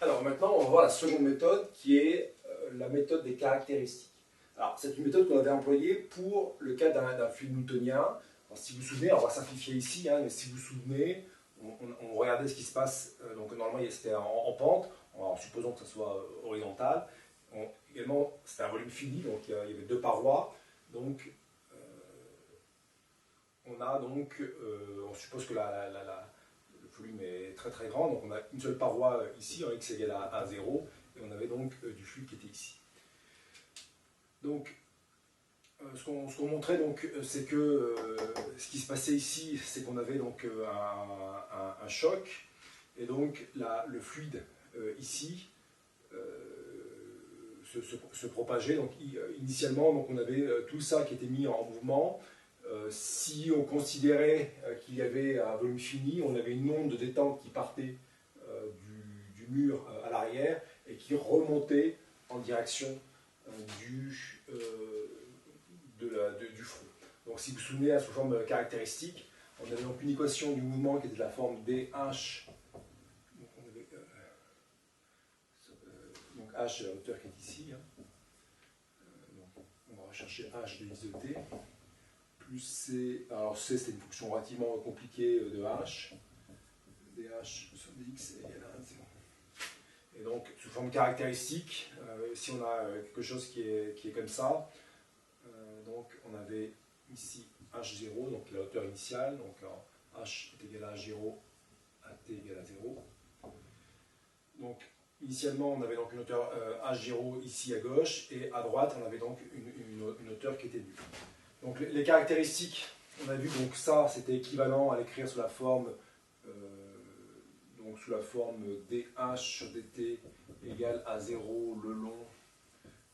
Alors maintenant, on va voir la seconde méthode qui est la méthode des caractéristiques. Alors, c'est une méthode qu'on avait employée pour le cas d'un fluide newtonien. Alors, si vous vous souvenez, on va simplifier ici, hein, mais si vous vous souvenez, on regardait ce qui se passe. Donc, normalement, c'était en pente, en supposant que ça soit horizontal. Également, c'était un volume fini, donc il y avait deux parois. Donc, on suppose que le volume est très très grand, donc on a une seule paroi ici, en x égale à 0, et on avait donc du fluide qui était ici. Donc, ce qu'on montrait, c'est que ce qui se passait ici, c'est qu'on avait donc un choc, et donc le fluide ici se propageait. Donc, initialement, donc, on avait tout ça qui était mis en mouvement. Si on considérait qu'il y avait un volume fini, on avait une onde de détente qui partait du mur à l'arrière et qui remontait en direction du front. Donc si vous vous souvenez, sous forme caractéristique, on avait donc une équation du mouvement qui était de la forme dH. Donc H, c'est la hauteur qui est ici. Donc, on va rechercher H de x de t. Plus C, alors C c'était une fonction relativement compliquée de H. dH sur dx égale à 1, c'est bon. Et donc, sous forme caractéristique, si on a quelque chose qui est comme ça, donc on avait ici H0, donc la hauteur initiale, donc H est égal à H0, à T égale à 0. Donc, initialement, on avait donc une hauteur H0 ici à gauche, et à droite, on avait donc une hauteur qui était nulle. Donc, les caractéristiques, on a vu, donc ça, c'était équivalent à l'écrire sous la forme dH sur dt égale à 0 le long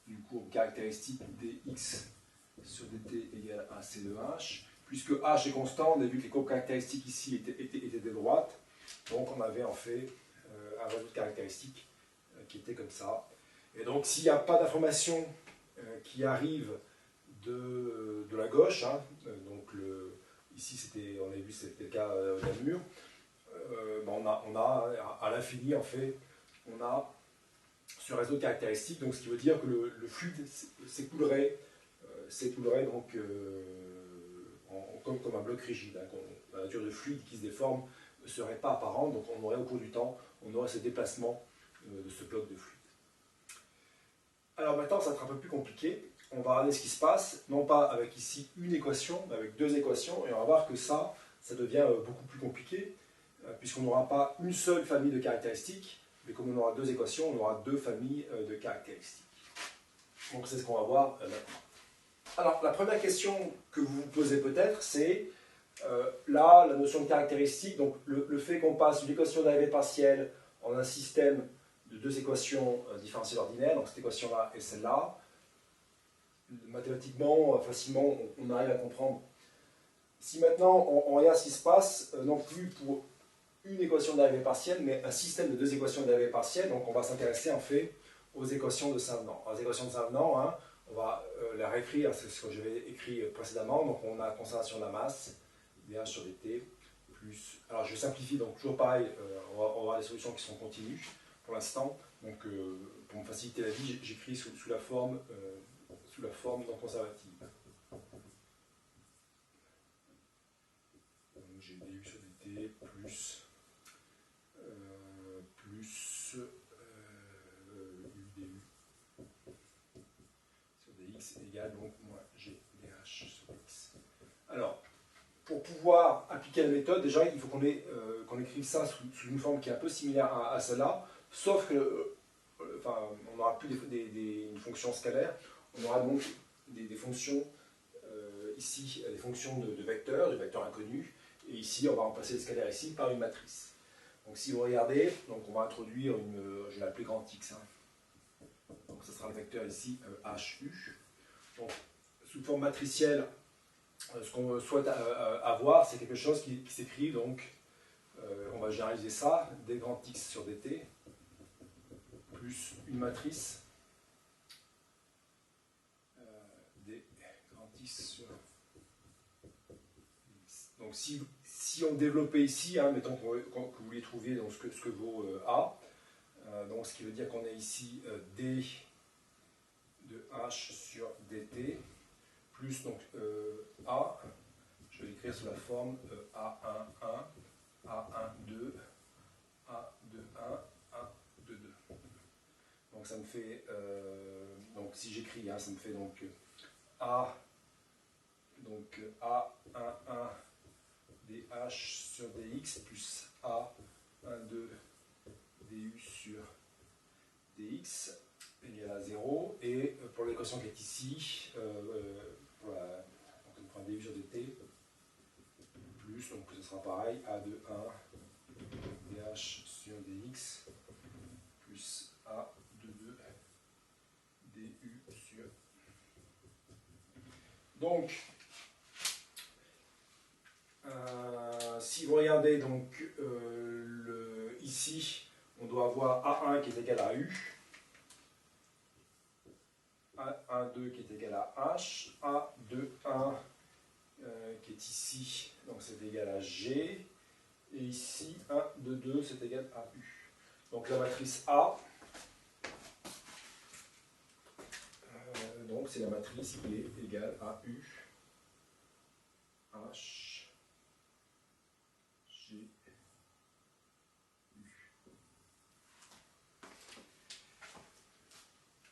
du courbe caractéristique dx sur dt égale à c de h. Puisque h est constant, on a vu que les courbes caractéristiques ici étaient des droites. Donc on avait en fait un réseau de caractéristiques qui était comme ça. Et donc s'il n'y a pas d'information qui arrive de la gauche, hein, donc ici on avait vu c'était le cas d'un mur, on a à l'infini en fait, on a ce réseau de caractéristiques, donc ce qui veut dire que le fluide s'écoulerait donc comme un bloc rigide. Hein, la nature de fluide qui se déforme ne serait pas apparente, donc on aurait au cours du temps, on aurait ce déplacement de ce bloc de fluide. Alors maintenant, ça va être un peu plus compliqué. On va regarder ce qui se passe, non pas avec ici une équation, mais avec deux équations, et on va voir que ça devient beaucoup plus compliqué, puisqu'on n'aura pas une seule famille de caractéristiques, mais comme on aura deux équations, on aura deux familles de caractéristiques. Donc c'est ce qu'on va voir maintenant. Alors la première question que vous vous posez peut-être, c'est là, la notion de caractéristique, donc le fait qu'on passe d'une équation d'arrivée partielle en un système de deux équations différentielles ordinaires, donc cette équation-là et celle-là, mathématiquement, facilement, on arrive à comprendre. Si maintenant on regarde ce qui se passe, non plus pour une équation d'arrivée partielle, mais un système de deux équations d'arrivée partielle, donc on va s'intéresser en fait aux équations de Saint-Venant. Les équations de Saint-Venant, hein, on va la réécrire, c'est ce que j'avais écrit précédemment, donc on a conservation de la masse, dH sur dt, plus... Alors je simplifie, donc toujours pareil, on va avoir des solutions qui sont continues pour l'instant, donc pour me faciliter la vie, j'écris sous la forme non conservative. Donc j'ai du sur dt plus udu sur dx égale donc moins g dh sur x. Alors, pour pouvoir appliquer la méthode, déjà il faut qu'on écrive ça sous une forme qui est un peu similaire à celle-là, sauf que on n'aura plus une fonction scalaire, on aura donc des fonctions ici, des fonctions de vecteurs, de vecteurs inconnus, et ici on va remplacer le scalaire ici par une matrice. Donc si vous regardez, donc on va introduire je vais l'appeler grand X. Hein. Donc ce sera le vecteur ici HU. Donc sous forme matricielle, ce qu'on souhaite avoir, c'est quelque chose qui s'écrit, donc on va généraliser ça, d grand X sur dt, plus une matrice d grand X sur X. Donc si on développait ici, hein, mettons que vous vouliez trouver donc, ce que vaut A, Donc ce qui veut dire qu'on a ici d de h sur dt, plus donc a, je vais l'écrire sous la forme a11, a12, a21, a22. Donc ça me fait, donc si j'écris, ça me fait donc a, donc a11 dh sur dx plus a12 du sur dx égale à 0, et pour l'équation qui est ici, donc on prend du sur dt, plus, donc ce sera pareil, a de 1 dh sur dx, plus a de 2 du sur. Donc, si vous regardez, donc, ici, on doit avoir A1 qui est égal à U, A12 qui est égal à H, A21 qui est ici, donc c'est égal à G, et ici, 1, 2, 2, c'est égal à U. Donc la matrice A, donc c'est la matrice qui est égale à U, H, G, U.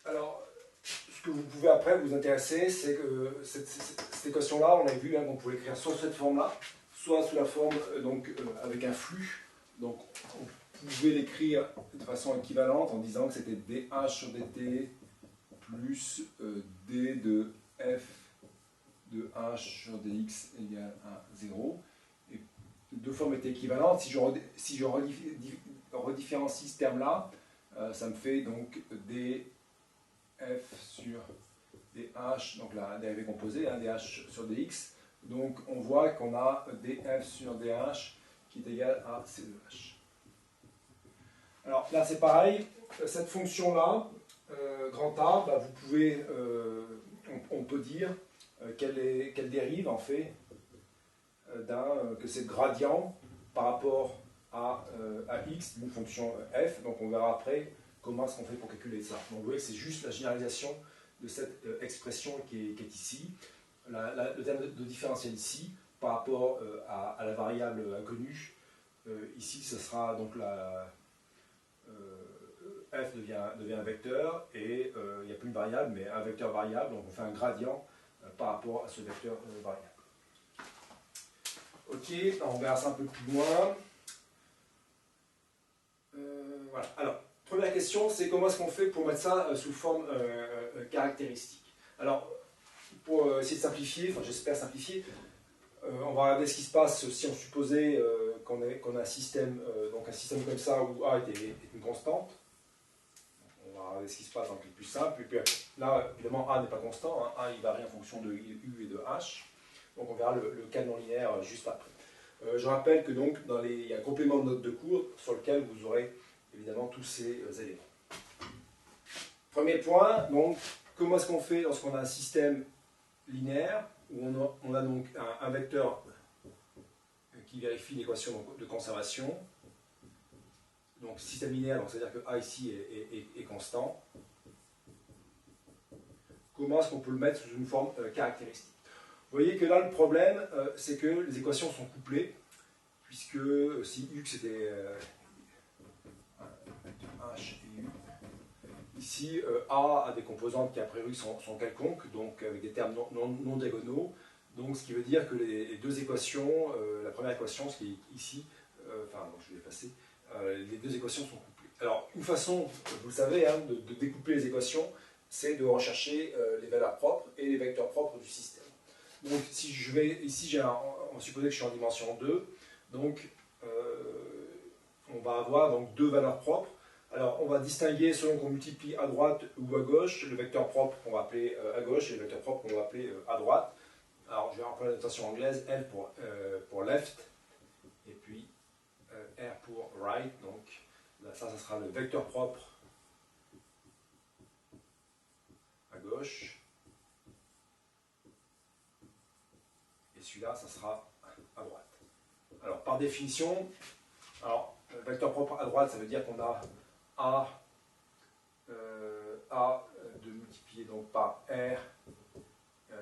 Alors, ce que vous pouvez après vous intéresser, c'est que cette équation-là, on a vu qu'on pouvait l'écrire soit sous cette forme-là, soit sous la forme avec un flux. Donc on pouvait l'écrire de façon équivalente en disant que c'était dh sur dt plus d de f de h sur dx égale à 0. Et les deux formes étaient équivalentes. Si je redifférencie ce terme-là, ça me fait donc df sur dh, donc la dérivée composée, dh sur dx. Donc on voit qu'on a df sur dh qui est égal à c de h. Alors là c'est pareil, cette fonction-là, grand A, vous pouvez, on peut dire qu'elle dérive en fait que c'est le gradient par rapport à x d'une fonction f. Donc on verra après comment est-ce qu'on fait pour calculer ça. Donc vous voyez que c'est juste la généralisation de cette expression qui est ici. Le terme de différentiel ici, par rapport à la variable inconnue, ici ce sera donc f devient un vecteur, et il n'y a plus une variable, mais un vecteur variable, donc on fait un gradient par rapport à ce vecteur variable. Ok, on verra ça un peu plus loin. Voilà. Alors, première question, c'est comment est-ce qu'on fait pour mettre ça sous forme caractéristique. Alors, pour essayer de simplifier, enfin j'espère simplifier, on va regarder ce qui se passe si on supposait qu'on a un système comme ça où A est une constante. On va regarder ce qui se passe dans le cas le plus simple. Et puis là, évidemment, A n'est pas constant. A il varie en fonction de U et de H. Donc on verra le cas non linéaire juste après. Je rappelle que donc il y a un complément de notes de cours sur lequel vous aurez évidemment tous ces éléments. Premier point, donc, comment est-ce qu'on fait lorsqu'on a un système linéaire où on a donc un vecteur qui vérifie l'équation de conservation. Donc système linéaire, c'est-à-dire que A ici est constant. Comment est-ce qu'on peut le mettre sous une forme caractéristique? Vous voyez que là le problème, c'est que les équations sont couplées, puisque si U c'était H et U, ici A a des composantes qui a priori sont quelconques, donc avec des termes non diagonaux. Donc, ce qui veut dire que les deux équations, la première équation, ce qui est ici, donc je vais passer, les deux équations sont couplées. Alors, une façon, vous le savez, de découpler les équations, c'est de rechercher les valeurs propres et les vecteurs propres du système. Donc, si je vais, ici, on suppose que je suis en dimension 2, donc on va avoir donc deux valeurs propres. Alors, on va distinguer selon qu'on multiplie à droite ou à gauche, le vecteur propre qu'on va appeler à gauche et le vecteur propre qu'on va appeler à droite. Alors, je vais reprendre la notation anglaise, L pour left, et puis R pour right. Donc, là, ça sera le vecteur propre à gauche. Et celui-là, ça sera à droite. Alors, par définition, le vecteur propre à droite, ça veut dire qu'on a A de multiplier donc par R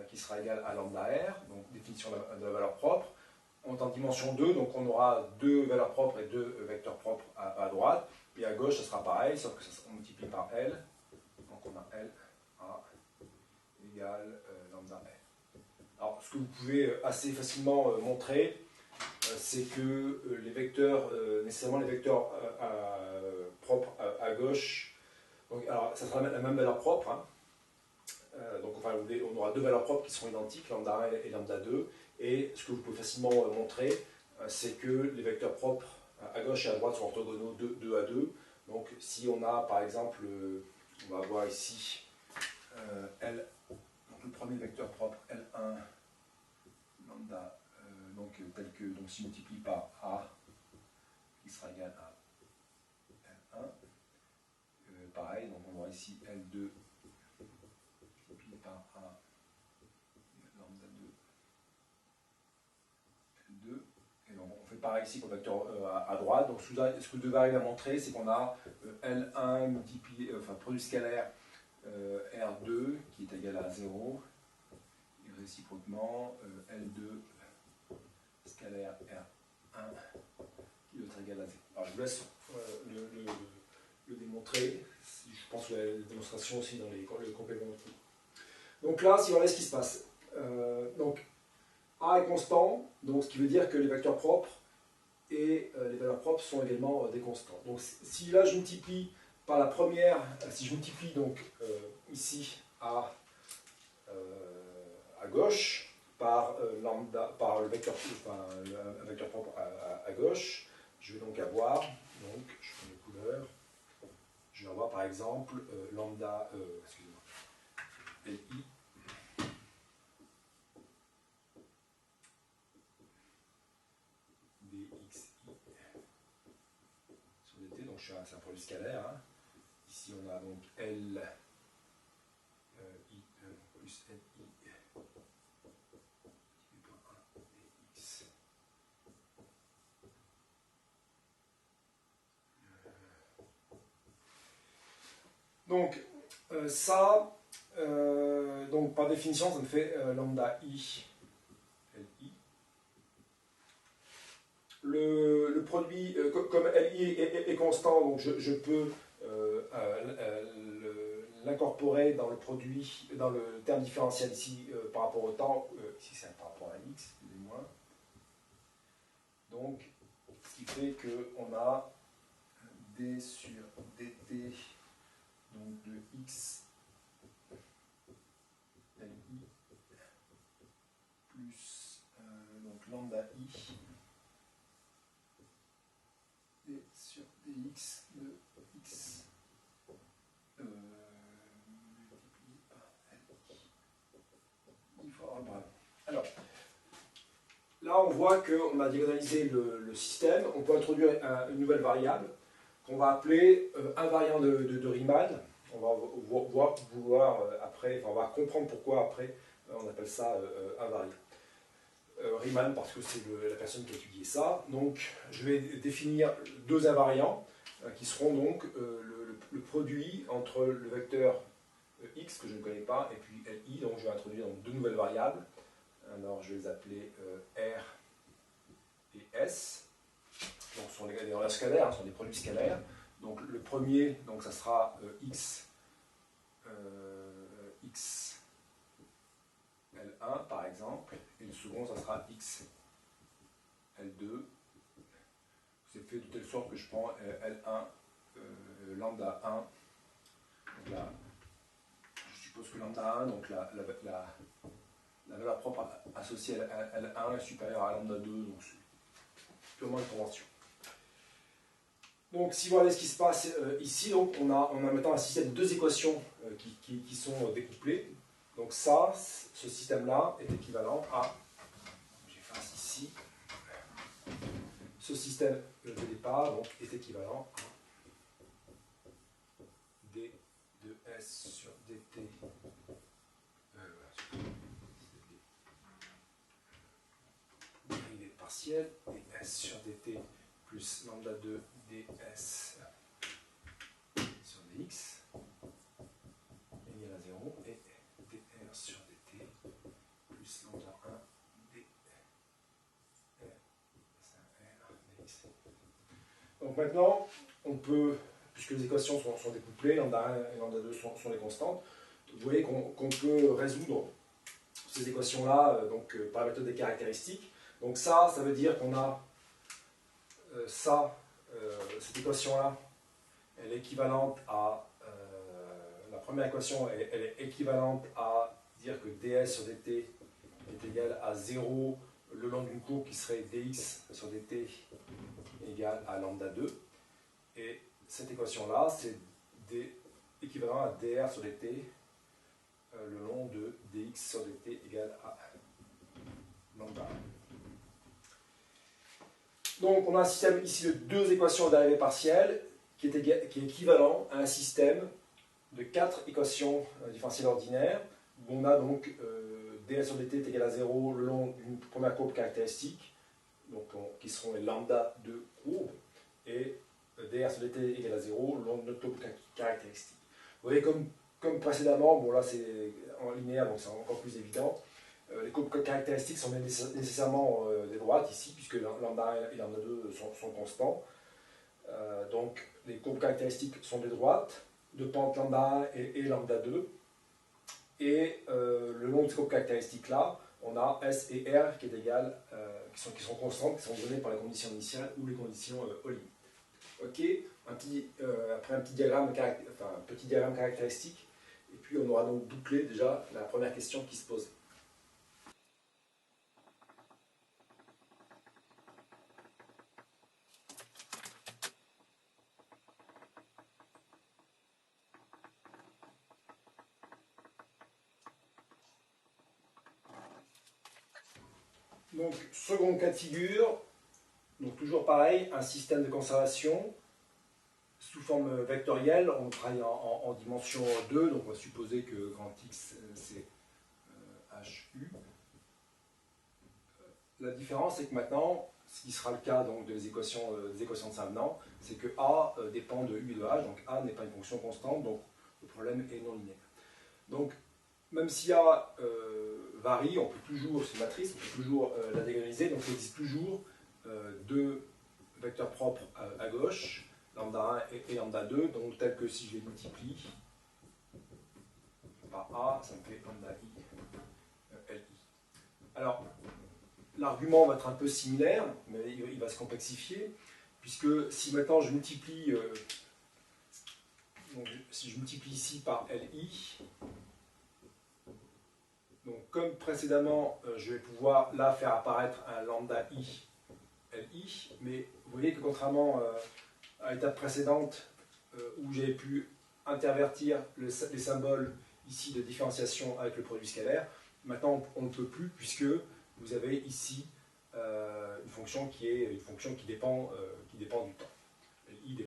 qui sera égal à lambda R, donc définition de la valeur propre. On est en dimension 2, donc on aura deux valeurs propres et deux vecteurs propres à droite. Et à gauche, ça sera pareil, sauf que on multiplie par L. Donc on a L A égale lambda R. Alors, ce que vous pouvez assez facilement montrer, c'est que les vecteurs, nécessairement les vecteurs propres à gauche, donc, alors ça sera la même valeur propre, hein. Donc enfin, on aura deux valeurs propres qui seront identiques, lambda 1 et lambda 2, et ce que vous pouvez facilement montrer, c'est que les vecteurs propres à gauche et à droite sont orthogonaux 2 à 2, donc si on a par exemple, on va avoir ici L, donc le premier vecteur propre L1 lambda, donc tel que, donc si multiplie par A, qui sera égal à L1, pareil, donc on aura ici L2 multiplié par A lambda 2, L2, et donc on fait pareil ici pour le vecteur à droite. Donc ce que vous devez arriver à montrer, c'est qu'on a L1 multiplié, enfin produit scalaire R2 qui est égal à 0, et réciproquement L2 scalaire R1 qui doit être égal à 0. Alors je vous laisse le démontrer. Je pense que la démonstration aussi dans les compléments de cours. Donc là, si vous regardez ce qui se passe, donc A est constant, donc ce qui veut dire que les vecteurs propres et les valeurs propres sont également des constants. Donc si là je multiplie par la première, si je multiplie donc ici à gauche par lambda, par le vecteur, enfin, un vecteur propre à gauche, je vais donc avoir, donc je prends les couleurs, je vais avoir par exemple lambda, excusez-moi, LI dxi sur dt, donc c'est un produit scalaire, hein. Ici on a donc L I plus LI par 1 dx. Donc ça, donc par définition, ça me fait lambda I LI. Le produit, comme LI est constant, donc je peux l'incorporer dans le produit, dans le terme différentiel ici par rapport au temps, ici c'est par rapport à x, excusez-moi. Donc, ce qui fait qu'on a d sur dt donc de x li plus donc lambda i d sur dx de x multiplié par li fois bravo. Alors, là on voit qu'on a diagonalisé le système, on peut introduire une nouvelle variable qu'on va appeler invariant de Riemann. On va vouloir après, enfin, on va comprendre pourquoi après on appelle ça invariant. Riemann parce que c'est la personne qui a étudié ça. Donc je vais définir deux invariants qui seront donc le produit entre le vecteur x que je ne connais pas et puis li. Donc je vais introduire donc deux nouvelles variables. Alors je vais les appeler R et S. Donc ce sont des valeurs scalaires, ce sont des produits scalaires. Donc le premier, donc ça sera x L1 par exemple, et le second ça sera x L2. C'est fait de telle sorte que je prends L1 lambda 1. Donc là, je suppose que lambda 1, donc la valeur propre associée à L1 est supérieure à lambda 2, donc c'est purement une convention. Donc, si vous regardez ce qui se passe ici, donc, on a maintenant un système de deux équations qui sont découplées. Donc ça, ce système-là est équivalent à, j'efface ici, ce système de départ donc, est équivalent à d de s sur dt dérivé partiel, et s sur dt plus lambda 2 ds dx égale à 0 et dr sur dt plus lambda 1 dr dx. Donc maintenant, on peut, puisque les équations sont découplées, lambda 1 et lambda 2 sont des constantes, vous voyez qu'on peut résoudre ces équations-là par la méthode des caractéristiques. Donc ça veut dire qu'on a cette équation-là, elle est équivalente à, la première équation, elle est équivalente à dire que ds sur dt est égal à 0 le long d'une courbe qui serait dx sur dt égale à lambda 2. Et cette équation-là, c'est équivalent à dr sur dt le long de dx sur dt égale à lambda 1. Donc on a un système ici de deux équations de dérivée partielle qui est équivalent à un système de 4 équations différentielles ordinaires où on a donc dl sur dt est égal à 0 le long d'une première courbe caractéristique, donc qui seront les lambda de courbe, et dr sur dt est égal à 0 le long de notre courbe caractéristique. Vous voyez, comme précédemment, bon là c'est en linéaire donc c'est encore plus évident, les courbes caractéristiques sont nécessairement des droites ici, puisque lambda 1 et lambda 2 sont constants. Donc les courbes caractéristiques sont des droites de pente lambda 1 et lambda 2. Et le long de ces courbes caractéristiques-là, on a S et R qui est égal, qui sont constantes, qui sont données par les conditions initiales ou les conditions aux limites. Ok, après un petit diagramme caractéristique, et puis on aura donc bouclé déjà la première question qui se posait. Donc, second cas de figure, donc toujours pareil, un système de conservation sous forme vectorielle, on travaille en dimension 2, donc on va supposer que grand X c'est HU. La différence c'est que maintenant, ce qui sera le cas donc, des équations de Saint-Venant, c'est que A dépend de U et de H, donc A n'est pas une fonction constante, donc le problème est non linéaire. Donc, même si A varie, on peut toujours, cette matrice, on peut toujours la dégradiser, donc il existe toujours deux vecteurs propres à gauche, lambda 1 et lambda 2, donc tel que si je les multiplie par A, ça me fait lambda I, Li. Alors, l'argument va être un peu similaire, mais il va se complexifier, puisque si maintenant je multiplie, donc si je multiplie ici par Li, donc comme précédemment, je vais pouvoir là faire apparaître un lambda I, Li, mais vous voyez que contrairement à l'étape précédente où j'avais pu intervertir les symboles ici de différenciation avec le produit scalaire, maintenant on ne peut plus puisque vous avez ici une fonction qui dépend du temps.